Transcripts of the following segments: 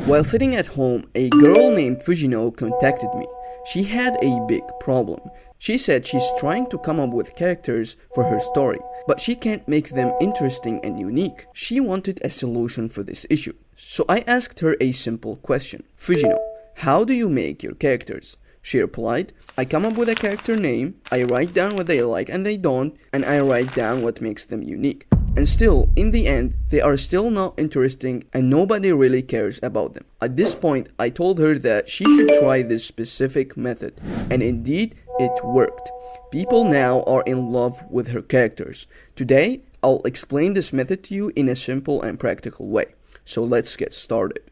While sitting at home, a girl named Fujino contacted me. She had a big problem. She said she's trying to come up with characters for her story, but she can't make them interesting and unique. She wanted a solution for this issue. So I asked her a simple question. Fujino, how do you make your characters? She replied, I come up with a character name, I write down what they like and they don't, and I write down what makes them unique. And still, in the end, they are still not interesting and nobody really cares about them. At this point, I told her that she should try this specific method, and indeed, it worked. People now are in love with her characters. Today, I'll explain this method to you in a simple and practical way. So let's get started.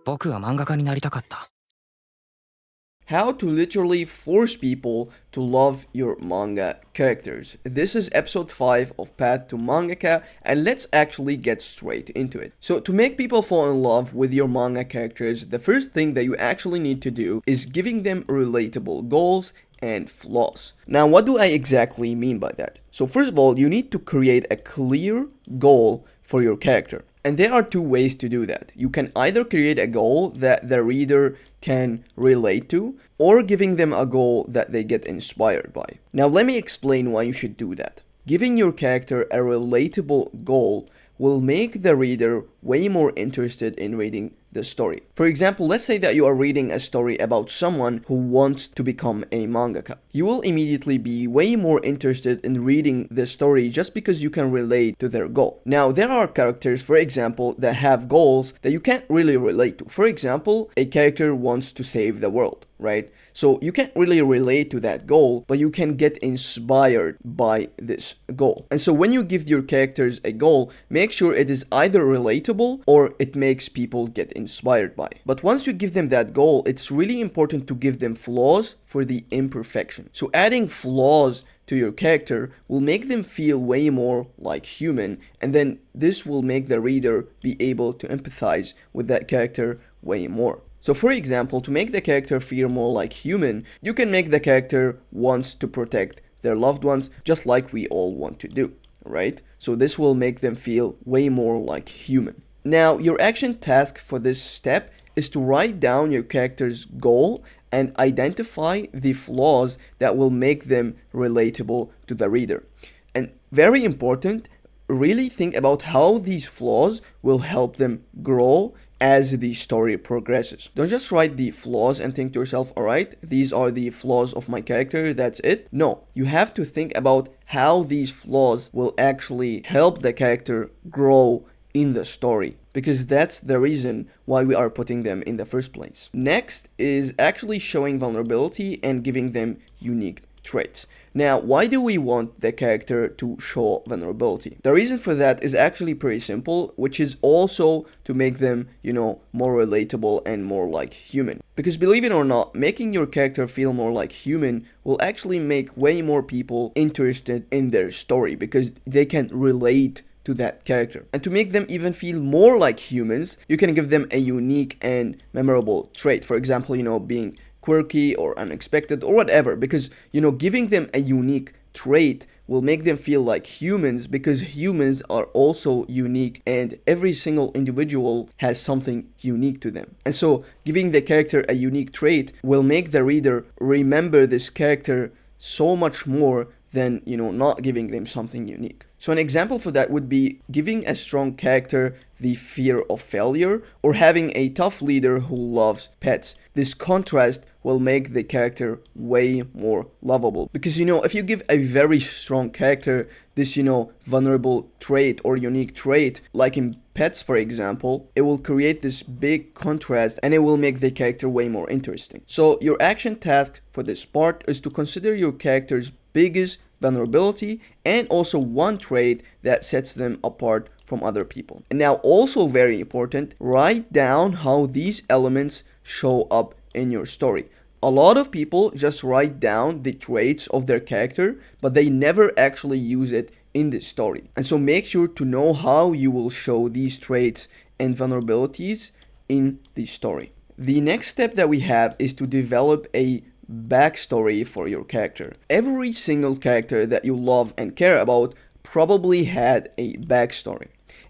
僕は漫画家になりたかった。 How to literally force people to love your manga characters. This is episode 5 of Path to Mangaka, and let's actually get straight into it. So to make people fall in love with your manga characters, the first thing that you actually need to do is giving them relatable goals and flaws. Now, what do I exactly mean by that? So first of all, you need to create a clear goal for your character. And there are two ways to do that. You can either create a goal that the reader can relate to, or giving them a goal that they get inspired by. Now let me explain why you should do that. Giving your character a relatable goal will make the reader way more interested in reading the story. For example, let's say that you are reading a story about someone who wants to become a mangaka. You will immediately be way more interested in reading the story just because you can relate to their goal. Now, there are characters, for example, that have goals that you can't really relate to. For example, a character wants to save the world, right? So you can't really relate to that goal, but you can get inspired by this goal. And so when you give your characters a goal, make sure it is either relatable or it makes people get inspired by. But once you give them that goal, it's really important to give them flaws for the imperfection. So adding flaws to your character will make them feel way more like human, and then this will make the reader be able to empathize with that character way more. So for example, to make the character feel more like human, you can make the character wants to protect their loved ones just like we all want to do, right? So this will make them feel way more like human. Now, your action task for this step is to write down your character's goal and identify the flaws that will make them relatable to the reader. And very important, really think about how these flaws will help them grow as the story progresses. Don't just write the flaws and think to yourself, alright, these are the flaws of my character, that's it. No, you have to think about how these flaws will actually help the character grow in the story, because that's the reason why we are putting them in the first place. Next is actually showing vulnerability and giving them unique traits. Now, why do we want the character to show vulnerability? The reason for that is actually pretty simple, which is also to make them, more relatable and more like human. Because believe it or not, making your character feel more like human will actually make way more people interested in their story because they can relate to that character. And to make them even feel more like humans, you can give them a unique and memorable trait. For example, being quirky or unexpected or whatever, because giving them a unique trait will make them feel like humans, because humans are also unique and every single individual has something unique to them. And so giving the character a unique trait will make the reader remember this character so much more than not giving them something unique. So an example for that would be giving a strong character the fear of failure, or having a tough leader who loves pets. This contrast will make the character way more lovable, because if you give a very strong character this vulnerable trait or unique trait, like in pets for example, it will create this big contrast and it will make the character way more interesting. So your action task for this part is to consider your character's biggest vulnerability and also one trait that sets them apart from other people. And now, also very important, write down how these elements show up in your story. A lot of people just write down the traits of their character, but they never actually use it in the story. And so make sure to know how you will show these traits and vulnerabilities in the story. The next step that we have is to develop a backstory for your character. Every single character that you love and care about probably had a backstory.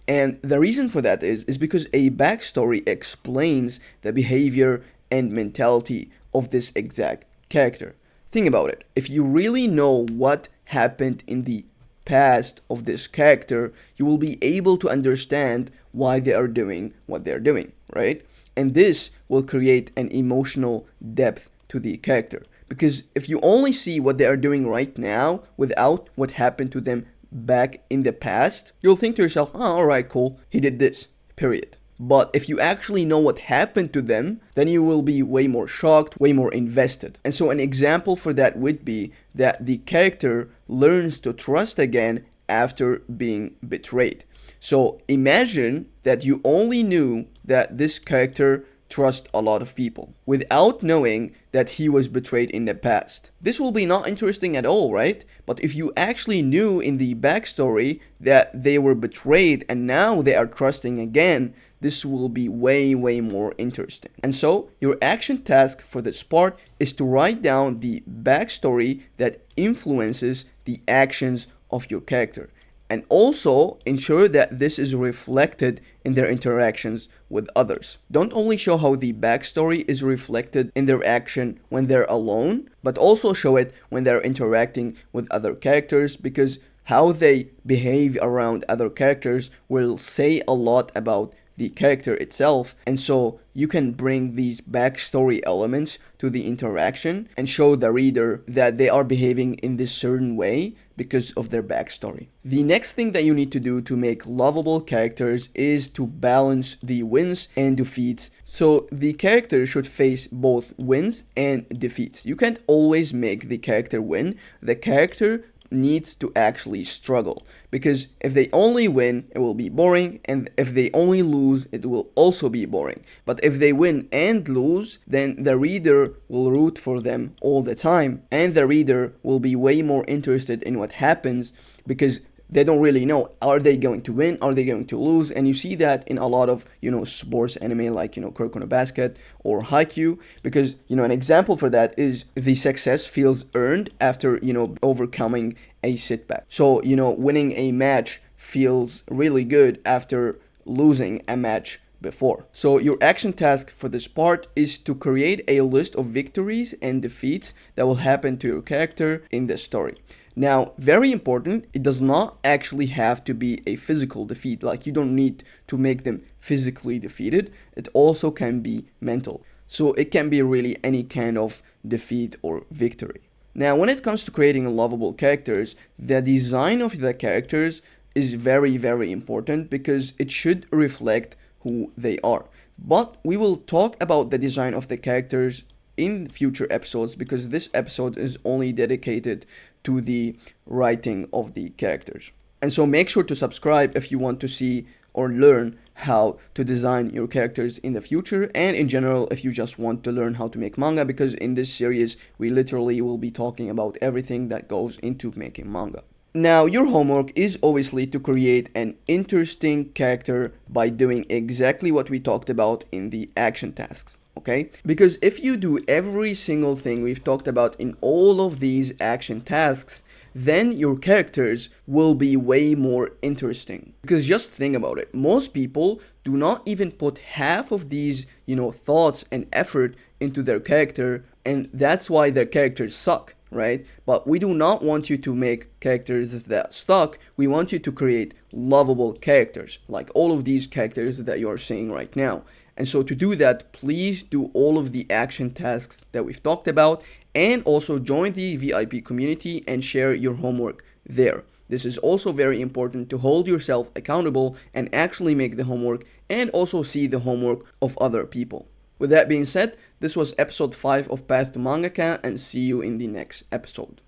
And the reason for that is because a backstory explains the behavior and mentality of this exact character. Think about it. If you really know what happened in the past of this character, you will be able to understand why they are doing what they're doing, right? And this will create an emotional depth to the character. Because if you only see what they are doing right now without what happened to them back in the past, you'll think to yourself, oh, alright, cool, he did this, period. But if you actually know what happened to them, then you will be way more shocked, way more invested. And so an example for that would be that the character learns to trust again after being betrayed. So imagine that you only knew that this character trusts a lot of people without knowing that he was betrayed in the past. This will be not interesting at all, right? But if you actually knew in the backstory that they were betrayed and now they are trusting again, this will be way more interesting. And so your action task for this part is to write down the backstory that influences the actions of your character, and also ensure that this is reflected in their interactions with others. Don't only show how the backstory is reflected in their action when they're alone, but also show it when they're interacting with other characters, because how they behave around other characters will say a lot about the character itself. And so you can bring these backstory elements to the interaction and show the reader that they are behaving in this certain way because of their backstory. The next thing that you need to do to make lovable characters is to balance the wins and defeats. So the character should face both wins and defeats. You can't always make the character win. The character needs to actually struggle, because if they only win, it will be boring, and if they only lose, it will also be boring. But if they win and lose, then the reader will root for them all the time, and the reader will be way more interested in what happens, because they don't really know, are they going to win, are they going to lose? And you see that in a lot of sports anime like Kuroko no Basket or Haikyuu, because an example for that is the success feels earned after overcoming a setback. So winning a match feels really good after losing a match before. So your action task for this part is to create a list of victories and defeats that will happen to your character in the story. Now, very important, it does not actually have to be a physical defeat. Like, you don't need to make them physically defeated. It also can be mental. So it can be really any kind of defeat or victory. Now, when it comes to creating lovable characters, the design of the characters is very important, because it should reflect who they are. But we will talk about the design of the characters in future episodes, because this episode is only dedicated to the writing of the characters. And so make sure to subscribe if you want to see or learn how to design your characters in the future, and in general if you just want to learn how to make manga, because in this series we literally will be talking about everything that goes into making manga. Now, your homework is obviously to create an interesting character by doing exactly what we talked about in the action tasks. Okay? Because if you do every single thing we've talked about in all of these action tasks, then your characters will be way more interesting. Because just think about it. Most people do not even put half of these, thoughts and effort into their character, and that's why their characters suck, right? But we do not want you to make characters that suck. We want you to create lovable characters, like all of these characters that you're seeing right now. And so to do that, please do all of the action tasks that we've talked about, and also join the VIP community and share your homework there. This is also very important to hold yourself accountable and actually make the homework, and also see the homework of other people. With that being said, this was episode 5 of Path to Mangaka, and see you in the next episode.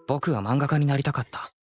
僕は漫画家になりたかった。